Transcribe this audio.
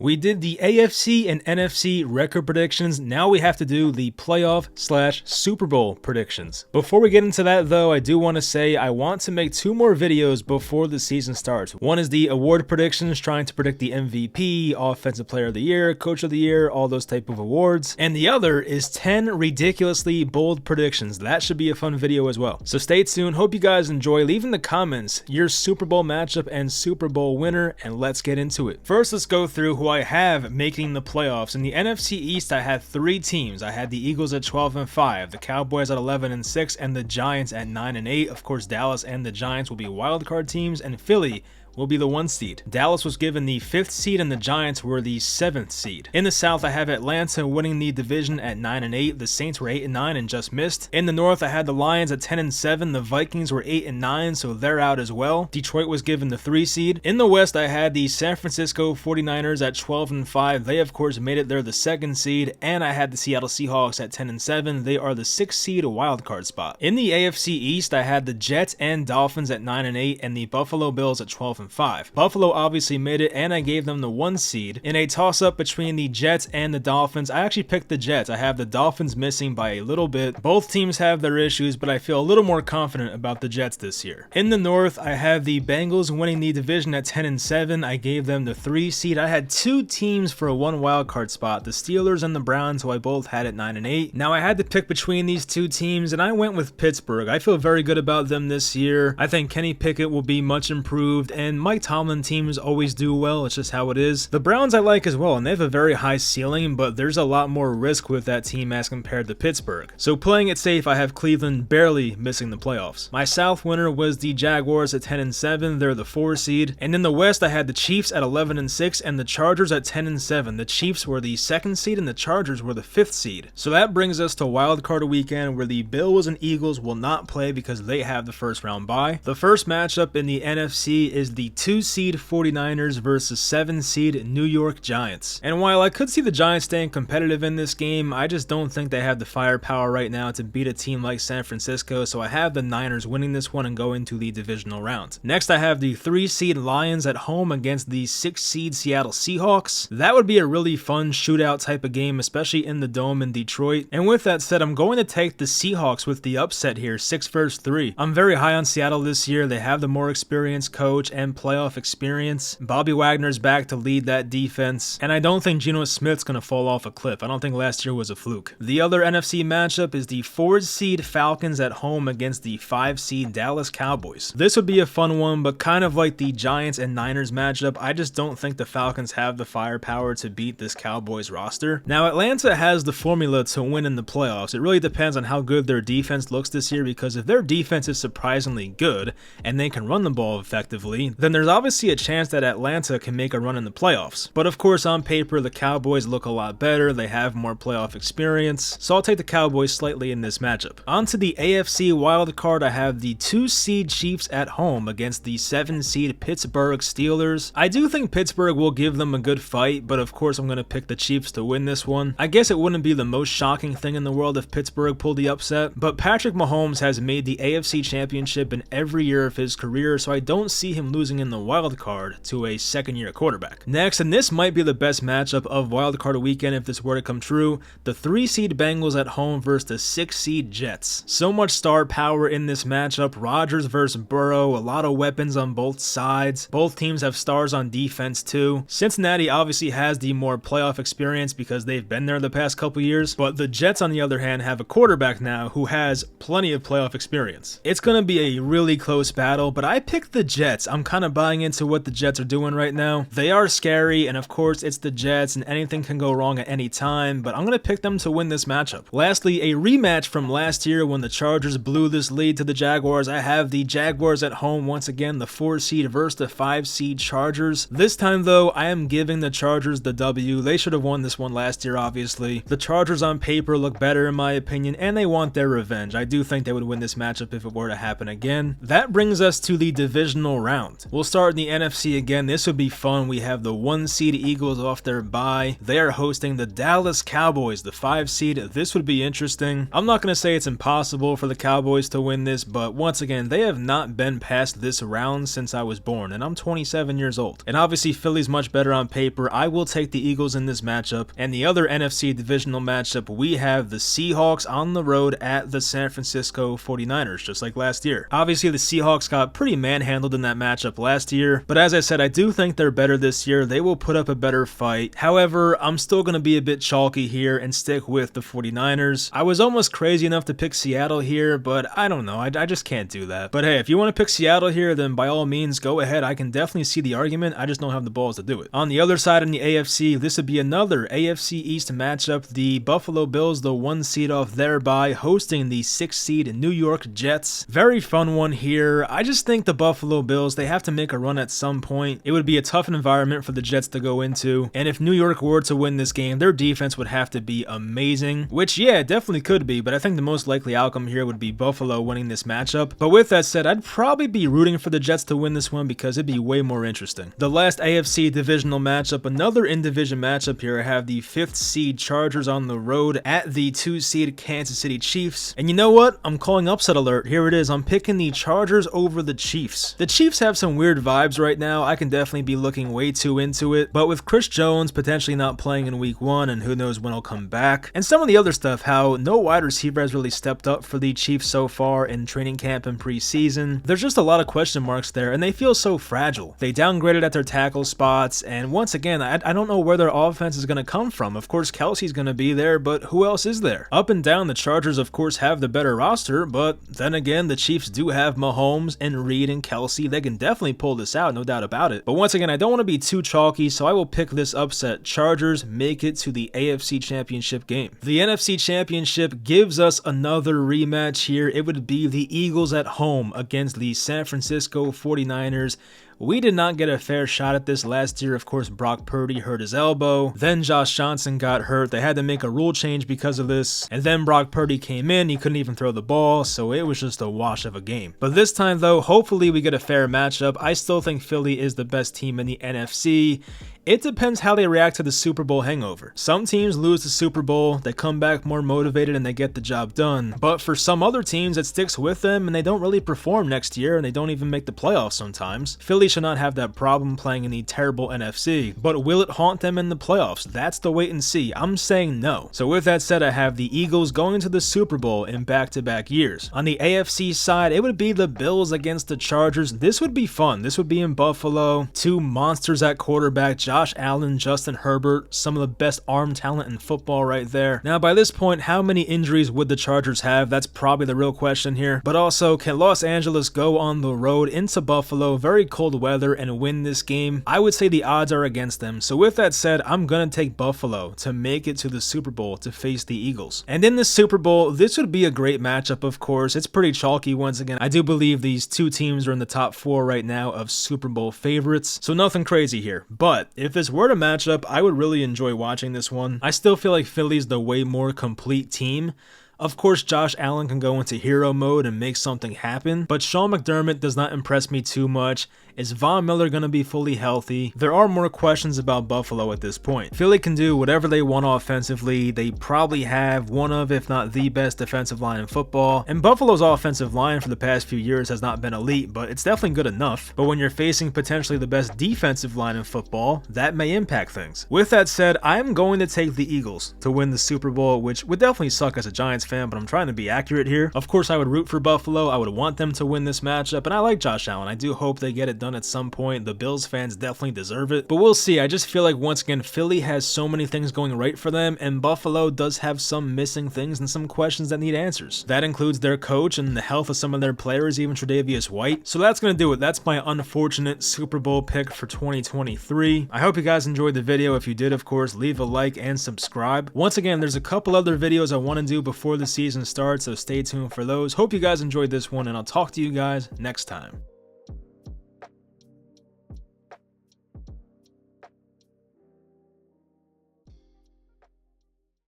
We did the AFC and NFC record predictions. Now we have to do the playoff/Super Bowl predictions. Before we get into that though, I do want to say I want to make 2 more videos before the season starts. One is the award predictions, trying to predict the MVP, Offensive Player of the Year, Coach of the Year, all those type of awards. And the other is 10 ridiculously bold predictions. That should be a fun video as well. So stay tuned. Hope you guys enjoy. Leave in the comments your Super Bowl matchup and Super Bowl winner, and let's get into it. First, let's go through who I have making the playoffs. In the NFC East, I had 3 teams. I had the Eagles at 12-5, the Cowboys at 11-6, and the Giants at 9-8. Of course, Dallas and the Giants will be wildcard teams, and Philly will be the 1 seed. Dallas was given the 5th seed and the Giants were the 7th seed. In the South, I have Atlanta winning the division at 9-8. The Saints were 8-9 and just missed. In the North, I had the Lions at 10-7. The Vikings were 8-9, so they're out as well. Detroit was given the 3 seed. In the West, I had the San Francisco 49ers at 12-5. They, of course, made it. They're the 2nd seed. And I had the Seattle Seahawks at 10-7. They are the 6th seed wildcard spot. In the AFC East, I had the Jets and Dolphins at 9-8 and the Buffalo Bills at 12-5. Buffalo obviously made it, and I gave them the 1 seed. In a toss-up between the Jets and the Dolphins, I actually picked the Jets. I have the Dolphins missing by a little bit. Both teams have their issues, but I feel a little more confident about the Jets this year. In the North, I have the Bengals winning the division at 10-7. I gave them the 3 seed. I had 2 teams for a 1 wildcard spot, the Steelers and the Browns, who I both had at 9-8. Now, I had to pick between these 2 teams, and I went with Pittsburgh. I feel very good about them this year. I think Kenny Pickett will be much improved, and Mike Tomlin teams always do well. It's just how it is. The Browns I like as well, and they have a very high ceiling, but there's a lot more risk with that team as compared to Pittsburgh. So playing it safe, I have Cleveland barely missing the playoffs. My South winner was the Jaguars at 10-7. They're the 4 seed. And in the West, I had the Chiefs at 11-6 and the Chargers at 10-7. The Chiefs were the 2nd seed and the Chargers were the 5th seed. So that brings us to Wild Card Weekend, where the Bills and Eagles will not play because they have the first round bye. The first matchup in the NFC is the 2 seed 49ers versus 7 seed New York Giants. And while I could see the Giants staying competitive in this game, I just don't think they have the firepower right now to beat a team like San Francisco, so I have the Niners winning this one and going to the divisional round. Next, I have the 3 seed Lions at home against the 6 seed Seattle Seahawks. That would be a really fun shootout type of game, especially in the Dome in Detroit. And with that said, I'm going to take the Seahawks with the upset here, 6-3. I'm very high on Seattle this year. They have the more experienced coach and playoff experience. Bobby Wagner's back to lead that defense, and I don't think Geno Smith's going to fall off a cliff. I don't think last year was a fluke. The other NFC matchup is the 4 seed Falcons at home against the 5 seed Dallas Cowboys. This would be a fun one, but kind of like the Giants and Niners matchup, I just don't think the Falcons have the firepower to beat this Cowboys roster. Now, Atlanta has the formula to win in the playoffs. It really depends on how good their defense looks this year, because if their defense is surprisingly good and they can run the ball effectively, then there's obviously a chance that Atlanta can make a run in the playoffs. But of course, on paper, the Cowboys look a lot better. They have more playoff experience, so I'll take the Cowboys slightly in this matchup. On to the AFC wild card, I have the 2 seed Chiefs at home against the 7 seed Pittsburgh Steelers. I do think Pittsburgh will give them a good fight, but of course I'm going to pick the Chiefs to win this one. I guess it wouldn't be the most shocking thing in the world if Pittsburgh pulled the upset, but Patrick Mahomes has made the AFC Championship in every year of his career, so I don't see him losing in the wild card to a 2nd-year quarterback. Next, and this might be the best matchup of Wild Card Weekend if this were to come true, the 3 seed Bengals at home versus the 6 seed Jets. So much star power in this matchup. Rodgers versus Burrow, a lot of weapons on both sides. Both teams have stars on defense too. Cincinnati obviously has the more playoff experience because they've been there the past couple years, but the Jets on the other hand have a quarterback now who has plenty of playoff experience. It's going to be a really close battle, but I picked the Jets. I'm kind of buying into what the Jets are doing right now. They are scary, and of course it's the Jets and anything can go wrong at any time, but I'm going to pick them to win this matchup. Lastly, a rematch from last year when the Chargers blew this lead to the Jaguars. I have the Jaguars at home once again, the 4 seed versus the 5 seed Chargers. This time though, I am giving the Chargers the W. They should have won this one last year, obviously. The Chargers on paper look better in my opinion, and they want their revenge. I do think they would win this matchup if it were to happen again. That brings us to the divisional round. We'll start in the NFC again. This would be fun. We have the 1 seed Eagles off their bye. They are hosting the Dallas Cowboys, the 5 seed. This would be interesting. I'm not going to say it's impossible for the Cowboys to win this, but once again, they have not been past this round since I was born, and I'm 27 years old. And obviously, Philly's much better on paper. I will take the Eagles in this matchup. And the other NFC divisional matchup, we have the Seahawks on the road at the San Francisco 49ers, just like last year. Obviously, the Seahawks got pretty manhandled in that matchup last year, but as I said, I do think they're better this year. They will put up a better fight. However, I'm still going to be a bit chalky here and stick with the 49ers. I was almost crazy enough to pick Seattle here, but I don't know. I just can't do that. But hey, if you want to pick Seattle here, then by all means, go ahead. I can definitely see the argument. I just don't have the balls to do it. On the other side in the AFC, this would be another AFC East matchup. The Buffalo Bills, the 1 seed off their bye, hosting the 6 seed New York Jets. Very fun one here. I just think the Buffalo Bills, they have to make a run at some point. It would be a tough environment for the Jets to go into, and if New York were to win this game, their defense would have to be amazing, which yeah, it definitely could be, but I think the most likely outcome here would be Buffalo winning this matchup. But with that said, I'd probably be rooting for the Jets to win this one because it'd be way more interesting. The last AFC divisional matchup, another in-division matchup here. I have the 5th seed Chargers on the road at the 2 seed Kansas City Chiefs. And you know what? I'm calling upset alert. Here it is. I'm picking the Chargers over the Chiefs. The Chiefs have some weird vibes right now. I can definitely be looking way too into it, but with Chris Jones potentially not playing in week 1 and who knows when he'll come back, and some of the other stuff, how no wide receiver has really stepped up for the Chiefs so far in training camp and preseason. There's just a lot of question marks there, and they feel so fragile. They downgraded at their tackle spots, and once again, I don't know where their offense is going to come from. Of course, Kelsey's going to be there, but who else is there? Up and down, the Chargers, of course, have the better roster, but then again, the Chiefs do have Mahomes and Reed and Kelsey. They can definitely pull this out, no doubt about it. But once again, I don't want to be too chalky, so I will pick this upset. Chargers make it to the AFC Championship game. The NFC Championship gives us another rematch here. It would be the Eagles at home against the San Francisco 49ers. We did not get a fair shot at this last year. Of course, Brock Purdy hurt his elbow. Then Josh Johnson got hurt. They had to make a rule change because of this. And then Brock Purdy came in. He couldn't even throw the ball, so it was just a wash of a game. But this time, though, hopefully we get a fair matchup. I still think Philly is the best team in the NFC. It depends how they react to the Super Bowl hangover. Some teams lose the Super Bowl, they come back more motivated and they get the job done. But for some other teams, it sticks with them and they don't really perform next year and they don't even make the playoffs sometimes. Philly should not have that problem playing in the terrible NFC. But will it haunt them in the playoffs? That's the wait and see. I'm saying no. So with that said, I have the Eagles going to the Super Bowl in back-to-back years. On the AFC side, it would be the Bills against the Chargers. This would be fun. This would be in Buffalo. 2 monsters at quarterback. Josh Allen, Justin Herbert, some of the best arm talent in football right there. Now, by this point, how many injuries would the Chargers have? That's probably the real question here. But also, can Los Angeles go on the road into Buffalo, very cold weather, and win this game? I would say the odds are against them. So with that said, I'm going to take Buffalo to make it to the Super Bowl to face the Eagles. And in the Super Bowl, this would be a great matchup, of course. It's pretty chalky once again. I do believe these 2 teams are in the top 4 right now of Super Bowl favorites. So nothing crazy here. But if this were to match up, I would really enjoy watching this one. I still feel like Philly's the way more complete team. Of course, Josh Allen can go into hero mode and make something happen, but Sean McDermott does not impress me too much. Is Von Miller going to be fully healthy? There are more questions about Buffalo at this point. Philly can do whatever they want offensively. They probably have one of, if not the best defensive line in football. And Buffalo's offensive line for the past few years has not been elite, but it's definitely good enough. But when you're facing potentially the best defensive line in football, that may impact things. With that said, I'm going to take the Eagles to win the Super Bowl, which would definitely suck as a Giants fan, but I'm trying to be accurate here. Of course, I would root for Buffalo. I would want them to win this matchup, and I like Josh Allen. I do hope they get it done at some point. The Bills fans definitely deserve it, but we'll see. I just feel like, once again, Philly has so many things going right for them, and Buffalo does have some missing things and some questions that need answers. That includes their coach and the health of some of their players, even Tre'Davious White. So that's going to do it. That's my unfortunate Super Bowl pick for 2023. I hope you guys enjoyed the video. If you did, of course, leave a like and subscribe. Once again, there's a couple other videos I want to do before the season starts, so stay tuned for those. Hope you guys enjoyed this one, and I'll talk to you guys next time.